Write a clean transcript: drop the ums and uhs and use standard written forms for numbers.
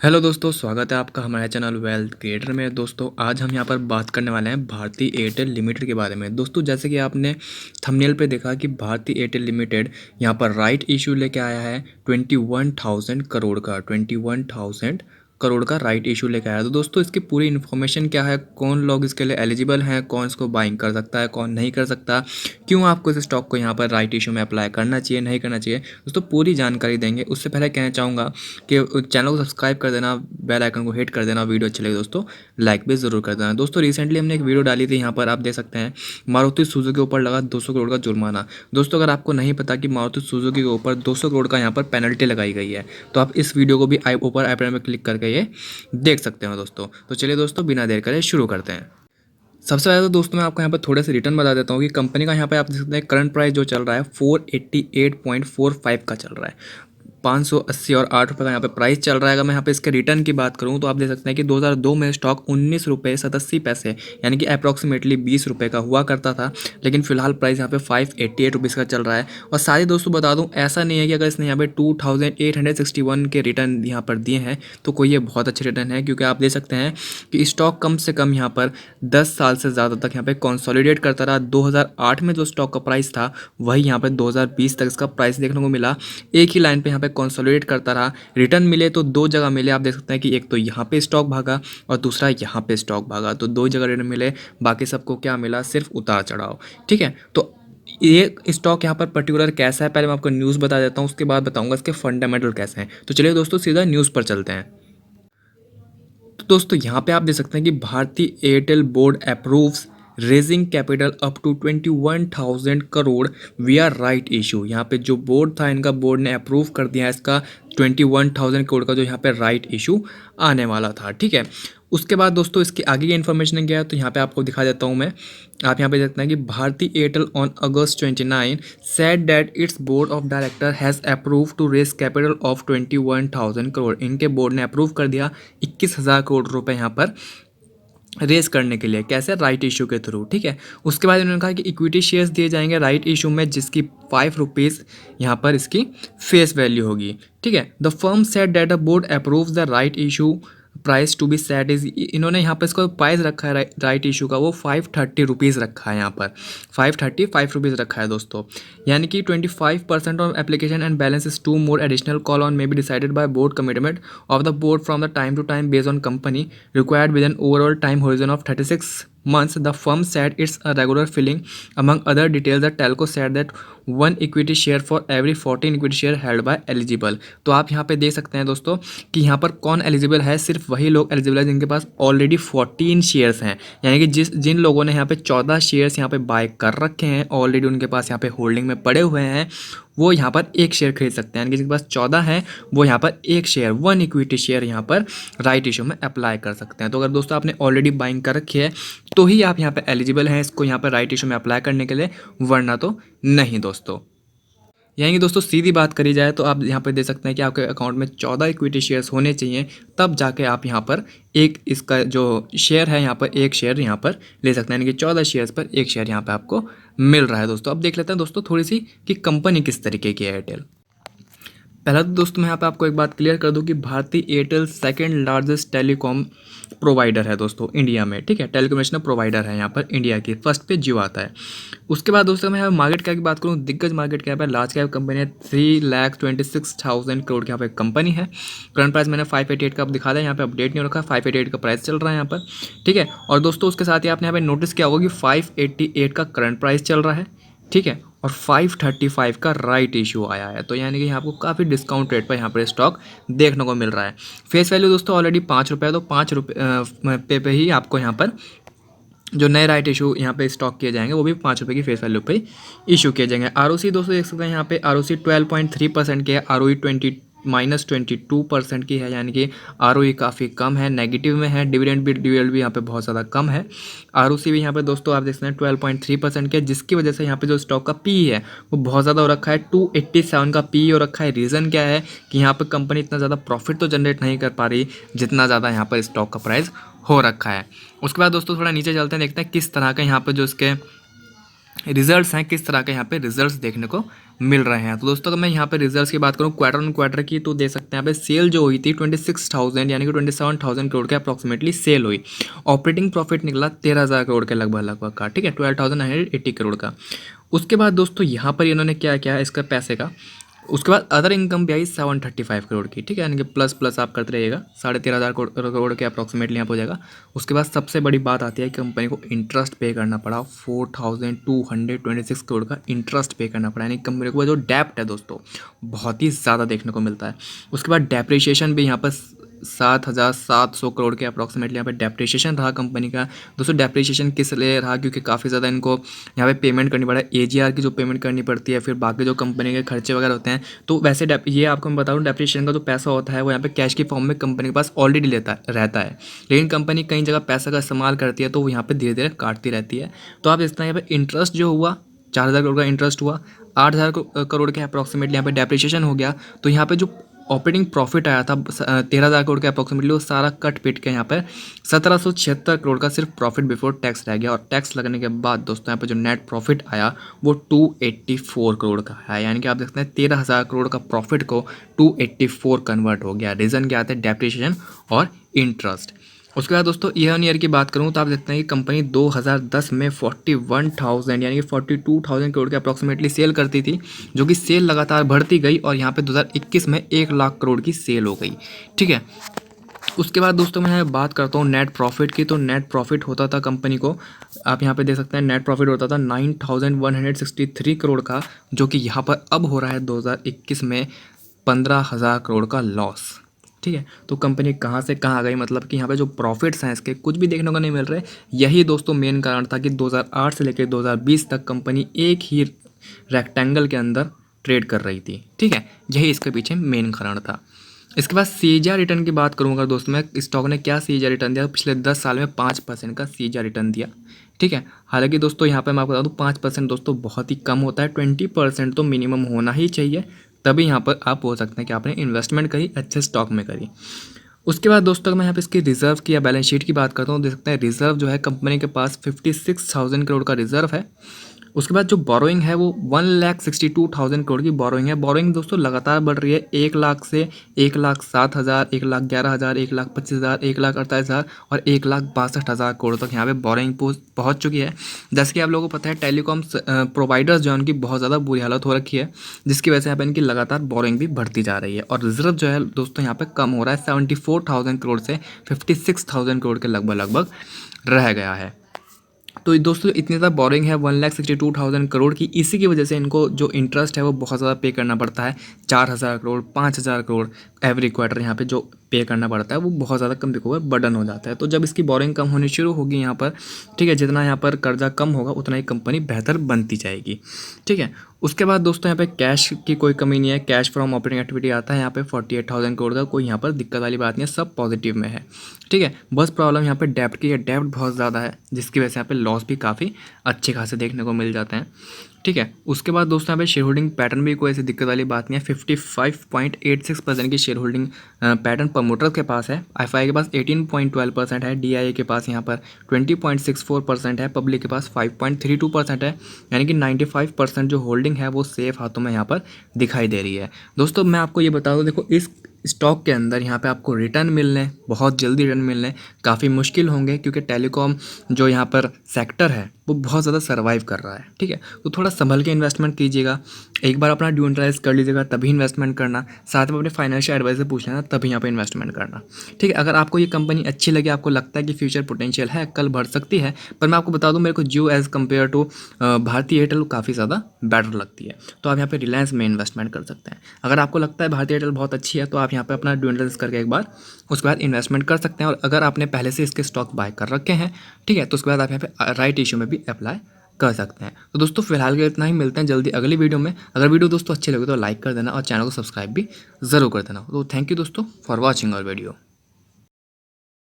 Hello दोस्तों, स्वागत है आपका हमारे चैनल वेल्थ क्रिएटर में। दोस्तों आज हम यहाँ पर बात करने वाले हैं भारती एयरटेल लिमिटेड के बारे में। दोस्तों जैसे कि आपने थंबनेल पे देखा कि भारती एयरटेल लिमिटेड यहाँ पर राइट इशू लेके आया है 21,000 करोड़ का 21,000 करोड़ का राइट इशू लेके आया। तो दोस्तों इसकी पूरी इन्फॉर्मेशन क्या है, कौन लोग इसके लिए एलिजिबल हैं, कौन इसको बाइंग कर सकता है, कौन नहीं कर सकता, क्यों आपको इस स्टॉक को यहाँ पर राइट इशू में अप्लाई करना चाहिए, नहीं करना चाहिए, दोस्तों पूरी जानकारी देंगे। उससे पहले कहना चाहूँगा कि चैनल को सब्सक्राइब कर देना, बेल आइकन को हिट कर देना, वीडियो अच्छी लगे दोस्तों लाइक भी ज़रूर कर देना। दोस्तों रिसेंटली हमने एक वीडियो डाली थी, यहाँ पर आप देख सकते हैं मारुति सुजुकी के ऊपर लगा 200 करोड़ का जुर्माना। दोस्तों अगर आपको नहीं पता कि मारुति सुजुकी के ऊपर 200 करोड़ का यहाँ पर पेनल्टी लगाई गई है, तो आप इस वीडियो को भी ऊपर आई बटन में क्लिक करके ये देख सकते हो दोस्तों। तो चलिए दोस्तों बिना देर करे शुरू करते हैं। सबसे पहले तो दोस्तों मैं आपको यहाँ पर थोड़े से रिटर्न बता देता हूँ कि कंपनी का यहाँ पे आप देख सकते हैं करंट प्राइस जो चल रहा है 488.45 का चल रहा है। 580 और 8 रुपये का यहाँ पे प्राइस चल रहा है। अगर मैं यहाँ पे इसके रिटर्न की बात करूँ तो आप देख सकते हैं कि 2002 में स्टॉक 19 रुपये 87 पैसे यानी कि अप्रॉक्सीमेटली 20 रुपये का हुआ करता था, लेकिन फिलहाल प्राइस यहाँ पे 588 रुपीज़ का चल रहा है। और सारे दोस्तों बता दूँ, ऐसा नहीं है कि अगर इसने यहाँ पे 2861 के रिटर्न यहाँ पर दिए हैं तो कोई ये बहुत अच्छे रिटर्न है, क्योंकि आप देख सकते हैं कि स्टॉक कम से कम यहाँ पर 10 साल से ज़्यादा तक यहाँ पे कंसोलिडेट करता रहा। 2008 में जो स्टॉक का प्राइस था वही यहाँ पर 2020 तक इसका प्राइस देखने को मिला। एक ही लाइन पे यहाँ पे कंसोलिडेट करता रहा। रिटर्न मिले तो दो जगह मिले, आप देख सकते हैं कि एक तो यहाँ पे स्टॉक भागा और दूसरा यहाँ पे स्टॉक भागा, तो दो जगह रिटर्न मिले। बाकी सबको क्या मिला, सिर्फ उतार चढ़ाव। ठीक है, तो ये स्टॉक यहाँ पर पर्टिकुलर कैसा है पहले मैं आपको न्यूज़ बता देता हूँ, उसके बाद बताऊंगा इसके फंडामेंटल कैसे हैं। तो चलिए दोस्तों सीधा न्यूज़ पर चलते हैं। तो दोस्तों यहाँ पे आप देख सकते हैं कि Bharti Airtel board approves raising capital up to 21,000 crore via right issue. यहाँ पे जो बोर्ड था, इनका बोर्ड ने अप्रूव कर दिया है इसका 21,000 करोड़ का जो यहाँ पे राइट इशू आने वाला था। ठीक है, उसके बाद दोस्तों इसकी आगे की इन्फॉर्मेशन क्या है तो यहाँ पे आपको दिखा देता हूँ मैं। आप यहाँ पे देखते हैं कि Bharti Airtel on August 29 said that its board of director has approve to raise capital of 21,000 crore. इनके बोर्ड ने अप्रूव कर दिया 21,000 करोड़ रुपए यहाँ पर रेस करने के लिए। कैसे? राइट इशू के थ्रू। ठीक है, उसके बाद उन्होंने कहा कि इक्विटी शेयर्स दिए जाएंगे राइट इशू में, जिसकी 5 रुपीज़ यहाँ पर इसकी फेस वैल्यू होगी। ठीक है, the firm said that the board approves the right issue price to be set is, इन्होंने यहाँ पर इसको प्राइस रखा है राइट इशू का, वो 530 रुपीज़ रखा है। यहाँ पर 535 रुपीज़ रखा है दोस्तों, यानी कि 25% of application and balance is 2 more additional call on may be decided by board commitment of the board from the time to time based on company required with an overall time horizon of 36 months. The firm said it's a regular filling. Among other details, the telco said that 1 equity share for every 14 equity share held by eligible. तो आप यहाँ पे देख सकते हैं दोस्तों कि यहाँ पर कौन एलिजिबल है, सिर्फ वही लोग एलिजिबल है जिनके पास ऑलरेडी 14 शेयर्स हैं। यानी कि जिन लोगों ने यहाँ पे 14 शेयर्स यहाँ पे बाय कर रखे हैं ऑलरेडी, उनके पास यहाँ पे होल्डिंग में पड़े हुए हैं, वो यहाँ पर एक शेयर खरीद सकते हैं। यानी कि जिनके पास 14 है वो यहाँ पर एक शेयर 1 इक्विटी शेयर यहाँ पर राइट इशू में अप्लाई कर सकते हैं। तो अगर दोस्तों आपने ऑलरेडी बाइंग कर रखी है तो ही आप यहाँ पे एलिजिबल हैं इसको यहाँ पर राइट इशू में अप्लाई करने के लिए, वरना तो नहीं दोस्तों। यानी कि दोस्तों सीधी बात करी जाए तो आप यहाँ पर देख सकते हैं कि आपके अकाउंट में 14 इक्विटी शेयर्स होने चाहिए, तब जाके आप यहाँ पर एक इसका जो शेयर है यहाँ पर एक शेयर यहाँ पर ले सकते हैं। यानी कि 14 शेयर्स पर एक शेयर यहाँ पर आपको मिल रहा है दोस्तों। अब देख लेते हैं दोस्तों थोड़ी सी कि कंपनी किस तरीके की है एयरटेल। पहला तो दोस्तों मैं यहाँ पे आपको एक बात क्लियर कर दूं कि Bharti Airtel second largest telecom provider है दोस्तों इंडिया में। ठीक है, टेलीकम्युनिकेशन प्रोवाइडर है यहाँ पर इंडिया की, फर्स्ट पे जियो आता है। उसके बाद दोस्तों मैं यहाँ मार्केट कैप की बात करूँ, दिग्गज मार्केट कैप है, लार्ज कैप कंपनी है, 3,26,000 करोड़ की यहाँ पे कंपनी है। करंट प्राइस मैंने 588 का दिखा दिया, यहाँ पे अपडेट नहीं हो रखा, 588 का प्राइस चल रहा है यहाँ पर। ठीक है, और दोस्तों उसके साथ ही आपने यहाँ पे नोटिस किया होगा कि 588 का करंट प्राइस चल रहा है। ठीक है, और 535 का राइट इशू आया है, तो यानी कि यहाँ आपको काफ़ी डिस्काउंट रेट पर यहाँ पर स्टॉक देखने को मिल रहा है। फेस वैल्यू दोस्तों ऑलरेडी 5 रुपये है, तो 5 रुपये पे ही आपको यहाँ पर जो नए राइट इशू यहाँ पे स्टॉक किए जाएंगे वो भी 5 रुपये की फेस वैल्यू पे इशू किए जाएंगे। आरओसी दोस्तों देख सकते हैं यहाँ पे आरओसी 12.3% की है, आरओई -22% की है, यानी कि आरओई काफ़ी कम है, नेगेटिव में है। डिविडेंड भी यहाँ पे बहुत ज़्यादा कम है। आरओसी भी यहाँ पे दोस्तों आप देख सकते हैं 12.3% की है, जिसकी वजह से यहाँ पे जो स्टॉक का पी है वो बहुत ज़्यादा हो रखा है, 287 का पी हो रखा है। रीज़न क्या है कि यहाँ पर कंपनी इतना ज़्यादा प्रॉफिट तो जनरेट नहीं कर पा रही जितना ज़्यादा यहाँ पर स्टॉक का प्राइस हो रखा है। उसके बाद दोस्तों थोड़ा नीचे चलते हैं, देखते हैं किस तरह का यहाँ पर जो इसके रिजल्ट्स हैं, किस तरह के यहाँ पे रिजल्ट्स देखने को मिल रहे हैं। तो दोस्तों अगर मैं यहाँ पे रिजल्ट्स की बात करूँ क्वार्टर ऑन क्वार्टर की, तो दे सकते हैं यहाँ पे सेल जो हुई थी 26,000 यानी कि 27,000 करोड़ के अप्रॉक्सीमेटली सेल हुई। ऑपरेटिंग प्रॉफिट निकला 13,000 करोड़ के लगभग का, ठीक है, 12,980 करोड़ का। उसके बाद दोस्तों यहाँ पर इन्होंने क्या किया इसका पैसे का, उसके बाद अदर इनकम भी आई 735 करोड़ की, ठीक है, यानी कि प्लस प्लस आप करते रहिएगा, 13,500 करोड़ के अप्रॉक्सीमेटली यहाँ पर हो जाएगा। उसके बाद सबसे बड़ी बात आती है कि कंपनी को इंटरेस्ट पे करना पड़ा, 4,226 करोड़ का इंटरेस्ट पे करना पड़ा, यानी कंपनी को जो डेप्ट है दोस्तों बहुत ही ज़्यादा देखने को मिलता है। उसके बाद डेप्रिसिएशन भी यहाँ पर 7,700 करोड़ के अप्रॉक्सीमेटली यहाँ पे डेप्रिसिएशन रहा कंपनी का। दोस्तों डेप्रिसिएशन किस लिए रहा, क्योंकि काफ़ी ज़्यादा इनको यहाँ पे पेमेंट करनी पड़ा है, एजीआर की जो पेमेंट करनी पड़ती है, फिर बाकी जो कंपनी के खर्चे वगैरह होते हैं। तो वैसे ये आपको मैं बता दूँ डेप्रिसिएशन का जो पैसा होता है वो यहाँ पे कैश की फॉर्म में कंपनी के पास ऑलरेडी रहता है, लेकिन कंपनी कई जगह पैसा का इस्तेमाल करती है तो वो यहाँ पर धीरे धीरे काटती रहती है। तो आप इस तरह यहाँ पे इंटरेस्ट जो हुआ 4,000 करोड़ का इंटरेस्ट हुआ, 8,000 करोड़ के अप्रॉक्सीमेटली यहाँ पे डेप्रिसिएशन हो गया। तो यहाँ पे जो ऑपरेटिंग प्रॉफिट आया था 13,000 करोड़ के अप्रॉक्सीमेटली, वो सारा कट पिट के यहाँ पर 1,776 करोड़ का सिर्फ प्रॉफिट बिफोर टैक्स रह गया। और टैक्स लगने के बाद दोस्तों यहाँ पर जो नेट प्रॉफिट आया वो 284 करोड़ का है, यानी कि आप देखते हैं 13,000 करोड़ का प्रॉफिट को 284 कन्वर्ट हो गया। रीज़न क्या आता है, डेप्रिसिएशन और इंटरेस्ट। उसके बाद दोस्तों ईयर ईयर की बात करूँ तो आप देखते हैं कि कंपनी 2010 में 41,000 यानी कि 42,000 करोड़ के अप्रॉक्सीमेटली सेल करती थी, जो कि सेल लगातार बढ़ती गई और यहाँ पे 2021 में 1 लाख करोड़ की सेल हो गई, ठीक है। उसके बाद दोस्तों मैं बात करता हूँ नेट प्रॉफिट की, तो नेट प्रॉफिट होता था कंपनी को, आप यहाँ पे देख सकते हैं नेट प्रॉफिट होता था 9,163 करोड़ का, जो कि यहाँ पर अब हो रहा है 2021 में 15,000 करोड़ का लॉस, ठीक है। तो कंपनी कहाँ से कहाँ आ गई, मतलब कि यहाँ पे जो प्रॉफिट्स हैं इसके कुछ भी देखने को नहीं मिल रहे। यही दोस्तों मेन कारण था कि 2008 से लेकर 2020 तक कंपनी एक ही रेक्टेंगल के अंदर ट्रेड कर रही थी, ठीक है, यही इसके पीछे मेन कारण था। इसके बाद सीएजीआर रिटर्न की बात करूँगा दोस्तों मैं, स्टॉक ने क्या सीएजीआर रिटर्न दिया, पिछले 10 साल में 5% का सीएजीआर रिटर्न दिया, ठीक है। हालांकि दोस्तों यहाँ पे मैं आपको बता दूँ 5% दोस्तों बहुत ही कम होता है, 20% तो मिनिमम होना ही चाहिए, तभी यहाँ पर आप बोल सकते हैं कि आपने इन्वेस्टमेंट करी, अच्छे स्टॉक में करी। उसके बाद दोस्तों मैं यहाँ पे इसकी रिजर्व की या बैलेंस शीट की बात करता हूँ, देख सकते हैं रिजर्व जो है कंपनी के पास 56,000 करोड़ का रिजर्व है। उसके बाद जो बोरोइंग है वो 1,62,000 करोड़ की बोरोइंग है। बोरोइंग दोस्तों लगातार बढ़ रही है, 1 लाख से 1,07,000, 1,11,000, 1,25,000, 1,48,000 और 1,62,000 करोड़ तक यहाँ पे बोरोइंग पहुँच चुकी है। जैसे कि आप लोगों को पता है टेलीकॉम प्रोवाइडर्स जो है उनकी बहुत ज़्यादा बुरी हालत हो रखी है, जिसकी वजह से यहाँ पे इनकी लगातार बोरोइंग भी बढ़ती जा रही है। और रिजर्व जो है दोस्तों यहाँ पे कम हो रहा है, 74,000 करोड़ से 56,000 करोड़ के लगभग रह गया है। तो दोस्तों इतनी ज़्यादा बोरिंग है 1,62,000 करोड़ की, इसी की वजह से इनको जो इंटरेस्ट है वो बहुत ज़्यादा पे करना पड़ता है, 4,000 करोड़ 5,000 करोड़ एवरी क्वार्टर यहाँ पे जो पे करना पड़ता है वो बहुत ज़्यादा कम बिको बर्डन हो जाता है। तो जब इसकी बोरिंग कम होनी शुरू होगी यहाँ पर, ठीक है, जितना यहाँ पर कर्जा कम होगा उतना ही कंपनी बेहतर बनती जाएगी, ठीक है। उसके बाद दोस्तों यहाँ पे कैश की कोई कमी नहीं है, कैश फ्रॉम ऑपरेटिंग एक्टिविटी आता है यहाँ पे 48,000 करोड़ का, कोई यहाँ पर दिक्कत वाली बात नहीं है, सब पॉजिटिव में है, ठीक है। बस प्रॉब्लम यहाँ पे डेप्ट की है, डेप्ट बहुत ज़्यादा है जिसकी वजह से यहाँ पे लॉस भी काफ़ी अच्छे खासे देखने को मिल जाते हैं, ठीक है। उसके बाद दोस्तों यहाँ पे शेयर होल्डिंग पैटर्न भी कोई ऐसी दिक्कत वाली बात नहीं है, 55.86% की शेयर होल्डिंग पैटर्न प्रमोटर के पास है, एफआई के पास 18.12% है, डीआईए के पास यहाँ पर 20.64% है, पब्लिक के पास 5.32% है, यानी कि 95% जो होल्डिंग है वो सेफ हाथों में यहाँ पर दिखाई दे रही है। दोस्तों मैं आपको ये बता दूँ, देखो इस स्टॉक के अंदर यहाँ पे आपको रिटर्न मिलने, बहुत जल्दी रिटर्न मिलने काफ़ी मुश्किल होंगे, क्योंकि टेलीकॉम जो यहाँ पर सेक्टर है वो बहुत ज़्यादा सर्वाइव कर रहा है, ठीक है। तो थोड़ा संभल के इन्वेस्टमेंट कीजिएगा, एक बार अपना ड्यू एनालाइज कर लीजिएगा तभी इन्वेस्टमेंट करना, साथ में अपने फाइनेंशियल एडवाइजर पूछ लेना तभी यहाँ पर इन्वेस्टमेंट करना, ठीक है। अगर आपको ये कंपनी अच्छी लगे, आपको लगता है कि फ्यूचर पोटेंशियल है, कल बढ़ सकती है, पर मैं आपको बता दूँ मेरे को जियो एज़ कम्पेयर टू भारतीय एयरटेल काफ़ी ज़्यादा बेटर लगती है, तो आप यहाँ पर रिलायंस में इन्वेस्टमेंट कर सकते हैं। अगर आपको लगता है भारतीय एयरटेल बहुत अच्छी है तो आप यहाँ पे अपना ड्यू एनालिसिस करके एक बार उसके बाद इन्वेस्टमेंट कर सकते हैं। और अगर आपने पहले से इसके स्टॉक बाय कर रखे हैं, ठीक है, तो उसके बाद आप यहाँ पे राइट इशू में भी अप्लाई कर सकते हैं। तो दोस्तों फिलहाल के इतना ही, मिलते हैं जल्दी अगली वीडियो में। अगर वीडियो दोस्तों अच्छी लगे तो लाइक कर देना और चैनल को सब्सक्राइब भी ज़रूर कर देना। तो थैंक यू दोस्तों फॉर वॉचिंग आवर वीडियो।